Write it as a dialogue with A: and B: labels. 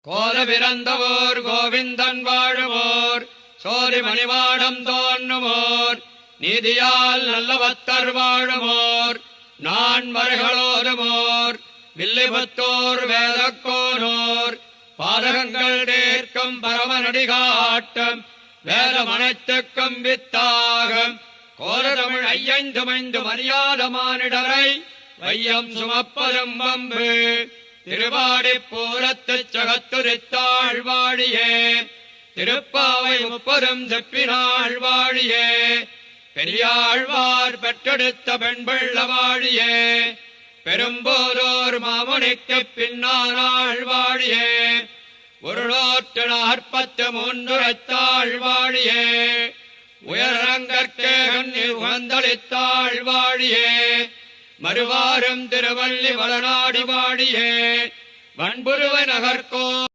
A: கோல பிறந்தவோர் கோவிந்தன் வாழுவோர் சோதி மணிவாடம் தோன்றுமோர் நீதியால் நல்லவத்தர் வாழுமோர் நான் வரைகளோருமோர் வில்லிபுத்தோர் வேதக்கோனோர் பாதகங்கள் தீர்க்கும் பரமநடிகாட்டம் வேதம் அனைத்துக்கும் வித்தாகம் கோலதமிழ் ஐயந்துமைந்து மரியாத மானிடரை வையம் சுமப்பதும் வம்பு திருவாடி பூரத்துச் சகத்துரித்தாள் வாழியே திருப்பாவை முப்பதும் செப்பினாள் வாழியே பெரியாழ்வார் பெற்றெடுத்த பெண்பிள்ள வாழியே பெரும்போதோர் மாமுனிக்குப் பின்னானாள் வாழியே உருளோற்று 43 வாழியே உயரங்கற்கே உகந்தளித்தாள் வாழியே மறுவாரும் திருவள்ளி வளநாடி வாழியே வன்புருவ நகர்கோ